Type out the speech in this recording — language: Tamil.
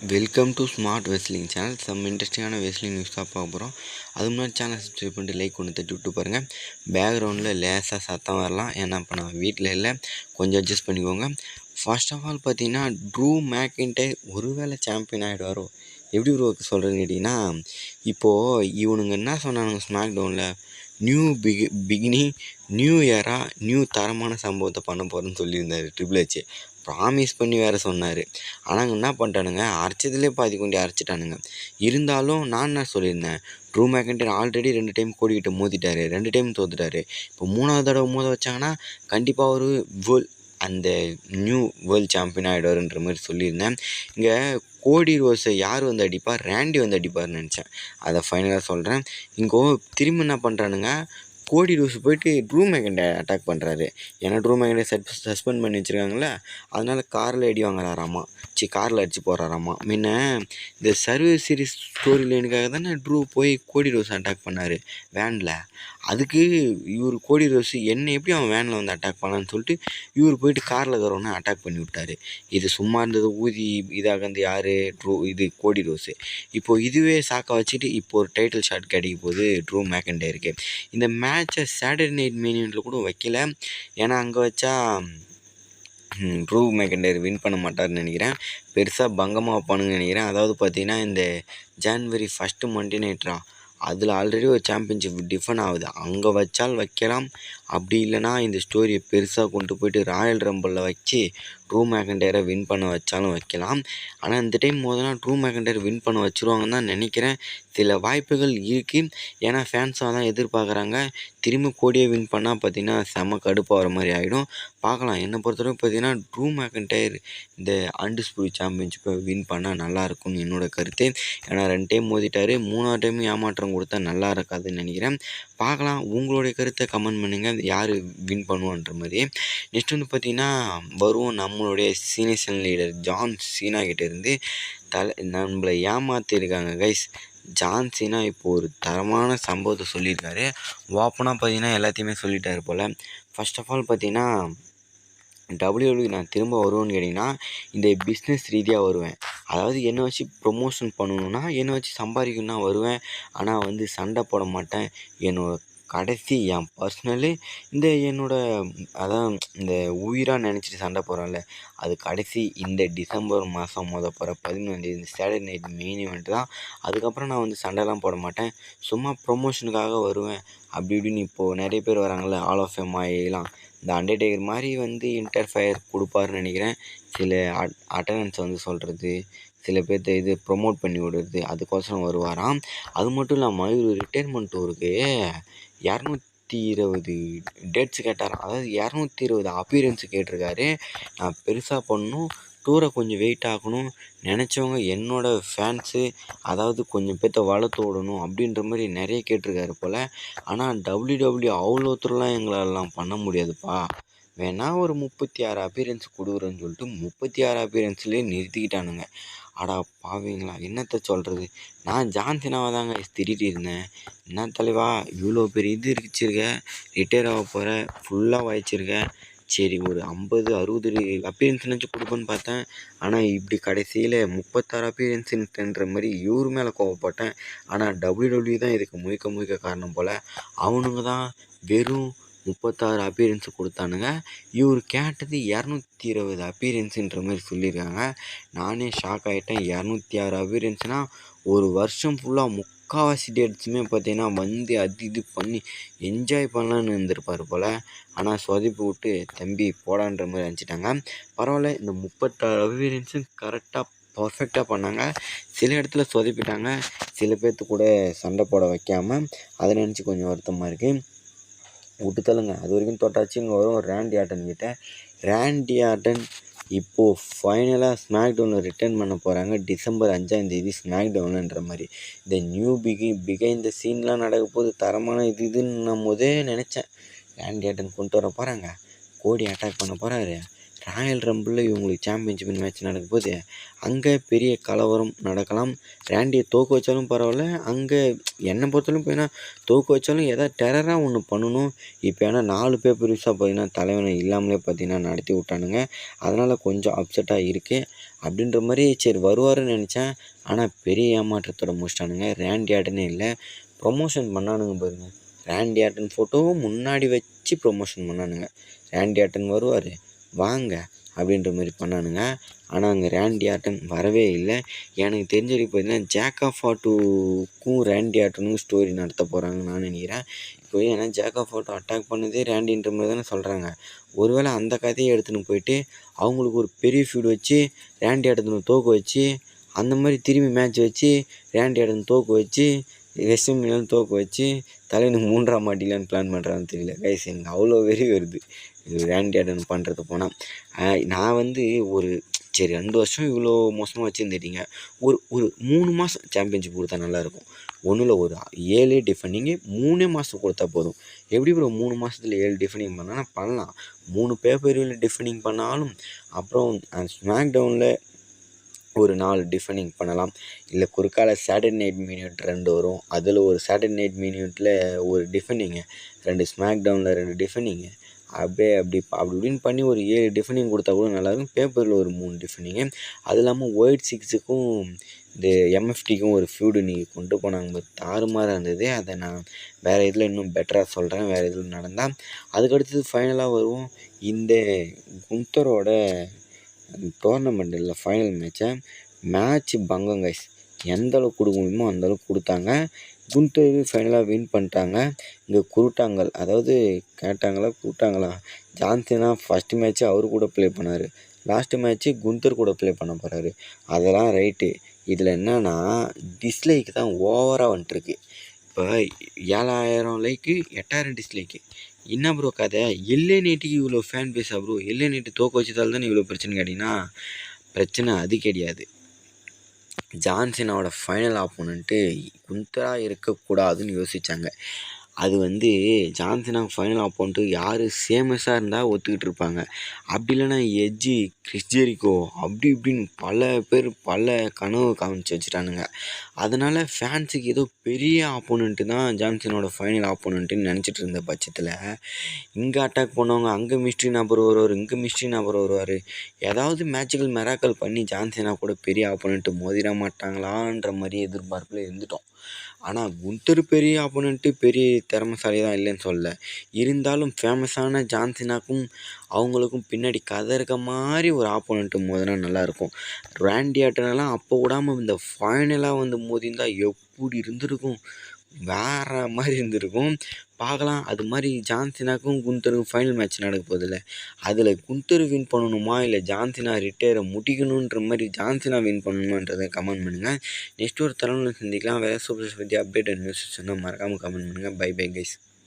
Welcome to smart wrestling channel. இன்ட்ரெஸ்டிங்கான வெஸ்லிங் நியூஸ் தான் பார்க்க போகிறோம். அது முன்னாடி சேனல் சப்ஸ்கிரைப் பண்ணிட்டு லைக் ஒன்று தட்டி விட்டு பாருங்கள். பேக்ரவுண்டில் லேசாக சத்தம் வரலாம், ஏன்னா இப்போ நான் வீட்டில் இல்லை, கொஞ்சம் அட்ஜஸ்ட் பண்ணிக்கோங்க. ஃபர்ஸ்ட் ஆஃப் ஆல் பார்த்தீங்கன்னா, ட்ரூ மேக்கின்டைர் ஒருவேளை சாம்பியன் ஆகிடுவாரோ. எப்படி ப்ரோ சொல்கிறேன்னு கேட்டிங்கன்னா, இப்போது இவனுங்க என்ன சொன்னானுங்க ஸ்மாக் டவுனில், new beginning, new era, new தரமான சம்பவத்தை பண்ண போகிறேன்னு சொல்லியிருந்தார் ட்ரிபிள் ஹெச். ப்ராமிஸ் பண்ணி வேறு சொன்னார். ஆனால் அங்கே என்ன பண்ணிட்டானுங்க, அரைச்சதுலேயே பாதி கொண்டு அரைச்சிட்டானுங்க. இருந்தாலும் நான் என்ன சொல்லியிருந்தேன், ட்ரூ மேக்கின்டைர் ஆல்ரெடி 2 டைம் கோடிக்கிட்ட மோதிட்டார், 2 டைம் தோத்துட்டார். இப்போ 3வது தடவை மோத வச்சாங்கன்னா கண்டிப்பாக ஒரு அந்த நியூ வேர்ல்டு சாம்பியன் ஆகிடுவாருன்ற மாதிரி சொல்லியிருந்தேன். இங்கே கோடி ரோஸை யார் வந்து அடிப்பார், ரேண்டி வந்து அடிப்பார்னு நினச்சேன். அதை ஃபைனலாக சொல்கிறேன். இங்கே திரும்ப என்ன பண்ணுறானுங்க, கோடி ரோஸ் போயிட்டு ட்ரூ மேக்கின்டைர் அட்டாக் பண்ணுறாரு. ஏன்னா ட்ரூ மேக்கின்டைர் சஸ்பெண்ட் பண்ணி வச்சுருக்காங்களே, அதனால் காரில் அடி வாங்குறாராமா, காரில் அடித்து போகிறாராமா. முன்ன இந்த சர்வீஸ் சீரிஸ் ஸ்டோரி லைனுக்காக தானே ட்ரூ போய் கோடி ரோஸ் அட்டாக் பண்ணார் வேனில். அதுக்கு இவர் கோடி ரோஸ் என்ன எப்படி அவன் வேனில் வந்து அட்டாக் பண்ணான்னு சொல்லிட்டு இவர் போயிட்டு காரில் இருக்கிறவனை அட்டாக் பண்ணி விட்டார். இது சும்மா இருந்தது ஊதி இதாக வந்து யார் கோடி ரோஸு. இப்போது இதுவே சாக்கா வச்சுட்டு இப்போ ஒரு டைட்டில் ஷாட் கிடைக்க போகுது ட்ரூ மேக்கின்டைருக்கு. இந்த மேட்சை சாட்டர்டே நைட் மெயின் இவெண்ட்டில் கூட வைக்கல, ஏன்னா அங்கே வச்சா ட்ரூ மேக்கின்டைர் வின் பண்ண மாட்டார்னு நினைக்கிறேன். பெருசாக பங்கமாக வைப்பானுங்கன்னு நினைக்கிறேன். அதாவது பார்த்தீங்கன்னா, இந்த ஜான்வரி 1 மண்டே நைட்ரா, அதில் ஆல்ரெடி ஒரு சாம்பியன்ஷிப் டிஃபன் ஆகுது, அங்கே வச்சால் வைக்கலாம். அப்படி இல்லைனா இந்த ஸ்டோரியை பெருசாக கொண்டு போயிட்டு ராயல் ரம்பிளில் வச்சு ட்ரூ மேக்கின்டைரை வின் பண்ண வச்சாலும் வைக்கலாம். ஆனால் இந்த டைம் மோதனா ட்ரூ மேக்கின்டைர் வின் பண்ண வச்சுருவாங்கன்னு தான் நினைக்கிறேன். சில வாய்ப்புகள் இருக்குது, ஏன்னா ஃபேன்ஸாக தான் எதிர்பார்க்குறாங்க. திரும்பி கோடியை வின் பண்ணால் பார்த்தீங்கன்னா செம கடுப்பாகிற மாதிரி ஆகிடும். பார்க்கலாம். என்னை பொறுத்தவரைக்கும் பார்த்தீங்கன்னா, ட்ரூ மேக்கின்டைர் இந்த அன்டிஸ்பியூட்டட் சாம்பியன்ஷிப்பை வின் பண்ணால் நல்லாயிருக்கும்னு என்னோடய கருத்து. ஏன்னா 2 டைம் மோதிட்டார், 3வது டைம் ஏமாற்றம் கொடுத்தா நல்லா இருக்காதுன்னு நினைக்கிறேன். பார்க்கலாம். உங்களுடைய கருத்தை கமெண்ட் பண்ணுங்கள், யார் வின் பண்ணுவான்ற மாதிரி. நெக்ஸ்ட் வந்து பார்த்திங்கன்னா, வருவோம் நம்மளுடைய சீனியர் லீடர் ஜான் சீனா கிட்டேருந்து நம்மளை ஏமாற்றிருக்காங்க கைஸ். ஜான் சீனா இப்போது ஒரு தரமான சம்பவத்தை சொல்லியிருக்காரு. ஓப்பனாக பார்த்தீங்கன்னா எல்லாத்தையுமே சொல்லிட்டாரு போல். ஃபர்ஸ்ட் ஆஃப் ஆல் பார்த்தீங்கன்னா, டபிள்யூடபிள்யூ நான் திரும்ப வருவேன்னு கேட்டிங்கன்னா, இந்த பிஸ்னஸ் ரீதியாக வருவேன். அதாவது என்னை வச்சு ப்ரொமோஷன் பண்ணணுன்னா, என்னை வச்சு சம்பாதிக்கணுன்னா வருவேன். ஆனால் வந்து சண்டை போட மாட்டேன். என்னோடய கடைசி என் பர்சனலு இந்த அதான் இந்த உயிராக நினச்சிட்டு சண்டை போடுறேன்ல, அது கடைசி இந்த டிசம்பர் மாதம் போகிற 11 இந்த சாட்டர்டே நைட் மெயின் இவெண்ட் தான். அதுக்கப்புறம் நான் வந்து சண்டைலாம் போட மாட்டேன், சும்மா ப்ரொமோஷனுக்காக வருவேன். அப்படி இப்படின்னு இப்போது நிறைய பேர் வராங்கள்ல, ஆல் ஆஃப் ஃபேம் ஆகிலாம், இந்த அண்டர்டேக்கர் மாதிரி வந்து இன்டர்ஃபயர் கொடுப்பாருன்னு நினைக்கிறேன். சில அட்டண்டன்ஸ் வந்து சொல்கிறது, சில பேர்த்த ப்ரொமோட் பண்ணி விடுறது, அதுக்கோசரம் வருவாராம். அது மட்டும் இல்லாமல் இவர் ரிட்டைர்மெண்ட் டூருக்கு 220 டேட்ஸ் கேட்டாராம். அதாவது 220 அப்பீரன்ஸு கேட்டிருக்காரு. நான் பெருசாக பண்ணணும், டூரை கொஞ்சம் வெயிட் ஆகணும் நினச்சவங்க என்னோடய ஃபேன்ஸு, அதாவது கொஞ்சம் பேர்த்த வளர்த்து விடணும் அப்படின்ற மாதிரி நிறைய கேட்டிருக்காரு போல். ஆனால் டபிள்யூடபிள்யூ அவ்வளோத்தரெலாம் எங்களாலலாம் பண்ண முடியாதுப்பா, வேணால் ஒரு 36 அப்பீரன்ஸ் கொடுக்குறேன்னு சொல்லிட்டு 36 அப்பீரன்ஸ்லேயே நிறுத்திக்கிட்டானுங்க. அடா பாவீங்களா, என்னத்தை சொல்கிறது. நான் ஜான்சினாவை தாங்க திட்டிகிட்டு இருந்தேன். என்ன தலைவா இவ்வளோ பெரிய வச்சிருக்க, ரிட்டையர் ஆக போகிற, ஃபுல்லாக வாய்ச்சிருக்க, சரி ஒரு 50-60 அப்பீரன்ஸ்னாச்சும் கொடுப்பேன்னு பார்த்தேன். ஆனால் இப்படி கடைசியில் 36 அப்பீரன்ஸுன்ற மாதிரி இவர் மேலே கோவப்பட்டேன். ஆனால் டபிள்யூடபிள்யூ தான் இதுக்கு முழுக்க காரணம் போல். அவனுங்க தான் வெறும் 36 அப்பீரன்ஸு கொடுத்தானுங்க. இவர் கேட்டது 220 அப்பீரன்ஸுன்ற மாதிரி சொல்லியிருக்காங்க. நானே ஷாக் ஆகிட்டேன். 206 அப்பீரன்ஸ்னால் ஒரு வருஷம் ஃபுல்லாக முக்கால்வாசி டேட்ஸுமே பார்த்தீங்கன்னா வந்து இது பண்ணி என்ஜாய் பண்ணலான்னு இருந்திருப்பார் போல். ஆனால் சொதப்பி விட்டு தம்பி போடான்ற மாதிரி அனுப்பிச்சிட்டாங்க. பரவாயில்ல, இந்த 36 அப்பீரன்ஸும் கரெக்டாக பர்ஃபெக்டாக பண்ணாங்க. சில இடத்துல சொதப்பிட்டாங்க, சில பேர்த்து கூட சண்டை போட வைக்காமல், அதை நினச்சி கொஞ்சம் வருத்தமாக இருக்குது. விட்டு தள்ளுங்க, அது வரைக்கும் தொட்டாச்சு. இங்கே வரும் ரேண்டி ஆர்டன் கிட்ட. ரேண்டி ஆர்டன் இப்போது ஃபைனலாக ஸ்மாக் டவுனில் ரிட்டர்ன் பண்ண போகிறாங்க டிசம்பர் 5 ஸ்மாக் டவுனுன்ற மாதிரி. இந்த நியூ பிகைண்ட் த சீன்லாம் நடக்க போது தரமான இதுன்னு நான் நினச்சேன். ரேண்டி ஆர்டன் கொண்டு வர போகிறாங்க, கோடி அட்டாக் பண்ண போகிறாரு, ராயல் ரம்பிளில் இவங்களுக்கு சாம்பியன்ஷிப் மேட்ச் நடக்கும்போது அங்கே பெரிய கலவரம் நடக்கலாம். ரேண்டியை தோக்க வச்சாலும் பரவாயில்ல, அங்கே என்னை பொறுத்தவரைக்கும் பார்த்தீங்கன்னா தோக்க வச்சாலும் எதாவது டெரராக ஒன்று பண்ணணும். இப்போ ஏன்னா 4 பேப்பர் வியூஸாக பார்த்தீங்கன்னா தலைவனை இல்லாமலே பார்த்தீங்கன்னா நடத்தி விட்டானுங்க. அதனால் கொஞ்சம் அப்செட்டாக இருக்குது. அப்படின்ற மாதிரி சரி வருவாருன்னு நினச்சேன். ஆனால் பெரிய ஏமாற்றத்தோட முடிச்சிட்டானுங்க. ரேண்டி ஆர்டனே இல்லை, ப்ரொமோஷன் பண்ணானுங்க பாருங்கள். ரேண்டி ஆர்டன் ஃபோட்டோவும் முன்னாடி வச்சு ப்ரொமோஷன் பண்ணானுங்க. ரேண்டி ஆர்டன் வருவார் வாங்க அப்படின்ற மாதிரி பண்ணானுங்க. ஆனால் அங்கே ரேண்டி ஆர்டன் வரவே இல்லை. எனக்கு தெரிஞ்ச வரைக்கும் பார்த்தீங்கன்னா ஜாக் ஆஃப் ஆட்டோவுக்கும் ரேண்டி ஆர்டனுக்கும் ஸ்டோரி நடத்த போகிறாங்கன்னு நான் நினைக்கிறேன். இப்போ ஏன்னா ஜாக் ஆஃப் ஆட்டோ அட்டாக் பண்ணதே ரேண்டின்ற மாதிரி தானே சொல்கிறாங்க. ஒருவேளை அந்த கதையை எடுத்துன்னு போயிட்டு அவங்களுக்கு ஒரு பெரிய ஃபீடு வச்சு ரேண்டி ஆர்டனை தோக்க வச்சு அந்த மாதிரி திரும்பி மேட்ச் வச்சு ரேண்டி ஆர்டன் தோக்க வச்சு ரெஸ்ட்மிலாம் தோக்க வச்சு தலைவனுக்கு 3ஆம் மாட்டிலான்னு பிளான் பண்ணுறான்னு தெரியல. கைஸ் எனக்கு அவ்வளோ வெறி வருது ரேண்டி ஆர்டன் பண்ணுறது போனால். நான் வந்து ஒரு சரி 2 வருஷம் இவ்வளோ மோசமாக வச்சுருந்துட்டீங்க, ஒரு 3 மாதம் சாம்பியன்ஷிப் கொடுத்தா நல்லாயிருக்கும். ஒன்றும் ஒரு 7 டிஃபெண்டிங்கு 3 மாதம் கொடுத்தா போதும். எப்படி ப்ரோ 3 மாதத்தில் 7 டிஃபெண்டிங் பண்ணால் பண்ணலாம். 3 பேப்பரில் டிஃபெண்டிங் பண்ணாலும் அப்புறம் ஸ்மாக் டவுனில் ஒரு 4 டிஃபெண்டிங் பண்ணலாம். இல்லை குறுக்கால சாட்டர்டே நைட் மினியூட் 2 வரும், அதில் ஒரு சாட்டர்டே நைட் மினியூட்டில் ஒரு டிஃபெண்டிங்கு, 2 ஸ்மாக் டவுனில் 2 டிஃபெண்டிங்கு, அப்படி இப்படின்னு பண்ணி ஒரு 7 டிஃபெண்டிங் கொடுத்தா கூட நல்லாயிருக்கும். பேப்பரில் ஒரு 3 டிஃபெண்டிங்கு. அது இல்லாமல் ஒயிட் 6க்கும் இந்த எம்எஃப்டிக்கும் ஒரு ஃபியூடு நீங்கள் கொண்டு போனாங்க தாறுமாறாக இருந்தது. அதை நான் வேறு இதில் இன்னும் பெட்டராக சொல்கிறேன், வேறு இதில் நடந்தால். அதுக்கடுத்தது ஃபைனலாக வருவோம். இந்த குந்தரோட டோர்னமெண்ட்டில் ஃபைனல் மேட்ச்சு பங்கம் கைஸ். எந்தளவுக்கு கொடுக்க முடியுமோ அந்தளவுக்கு கொடுத்தாங்க. குந்தர் ஃபைனலாக வின் பண்ணிட்டாங்க. இங்கே குருட்டாங்கல், அதாவது குருட்டாங்களா ஜான்சனா ஃபஸ்ட்டு மேட்ச்சு அவர் கூட ப்ளே பண்ணார், லாஸ்ட்டு மேட்ச்சு குந்தர் கூட ப்ளே பண்ண போகிறாரு. அதெல்லாம் ரைட்டு. இதில் என்னென்னா டிஸ்லைக் தான் ஓவராக வந்துட்டுருக்கு. இப்போ 7000 லைக்கு 8000 டிஸ்லைக்கு. என்ன ப்ரோ கதை? எல்ஏ நைட்டுக்கு இவ்வளோ ஃபேன் பேஸா ப்ரோ? எல்ஏ நைட்டு தோக்க வச்சதால் தானே இவ்வளோ பிரச்சனை கேட்டிங்கன்னா, பிரச்சனை அது கிடையாது. ஜான்சனாவோட ஃபைனல் ஆப்போனன்ட்டு குந்தராக இருக்கக்கூடாதுன்னு யோசித்தாங்க. அது வந்து ஜான்சனாவுக்கு ஃபைனல் ஆப்போனன்ட்டு யார் சேமஸாக இருந்தால் ஒத்துக்கிட்டு இருப்பாங்க. அப்படி இல்லைன்னா எட்ஜி, கிறிஸ் ஜெரிகோ அப்படி இப்படின்னு பல பேர் பல கனவு காமிச்சு வச்சுட்டானுங்க. அதனால் ஃபேன்ஸுக்கு ஏதோ பெரிய ஆப்போனன்ட்டு தான் ஜான்சனோட ஃபைனல் ஆப்போனன்ட்டுன்னு நினச்சிட்டு இருந்த பட்சத்தில் இங்கே அட்டாக் பண்ணவங்க அங்கே மிஸ்ட்ரி நபர் வருவார், இங்கே மிஸ்ட்ரி நபர் வருவார். ஏதாவது மேட்சுகள் மெராக்கல் பண்ணி ஜான்சனா கூட பெரிய ஆப்போனன்ட்டு மோதிட மாட்டாங்களான்ற மாதிரி எதிர்பார்ப்பில் இருந்துட்டோம். ஆனால் குந்தர் பெரிய ஆப்போனன்ட்டு பெரிய திறமைசாலி தான் இல்லைன்னு சொல்லலை. இருந்தாலும் ஃபேமஸான ஜான்சனாக்கும் அவங்களுக்கும் பின்னாடி கதை இருக்க மாதிரி ஒரு ஆப்போனன்ட்டு மோதினா நல்லாயிருக்கும். ரேண்டி ஆர்டனெல்லாம் அப்போ விடாமல் இந்த ஃபைனலாக வந்து மோதிருந்தால் எப்படி இருந்திருக்கும், வேறு மாதிரி இருந்திருக்கும். பார்க்கலாம். அது மாதிரி ஜான்சனாக்கும் குந்தருக்கும் ஃபைனல் மேட்ச் நடக்க போதில்லை, அதில் குந்தர் வின் பண்ணணுமா இல்லை ஜான்சனா ரிட்டையரை முடிக்கணுன்ற மாதிரி ஜான்சனா வின் பண்ணணுமான்றதை கமெண்ட் பண்ணுங்கள். நெக்ஸ்ட் ஒரு தலைவனை சந்திக்கலாம். வேறு சூப்பர் பற்றி அப்டேட் நியூஸ் சொன்னால் மறக்காமல் கமெண்ட் பண்ணுங்கள். Bye bye guys.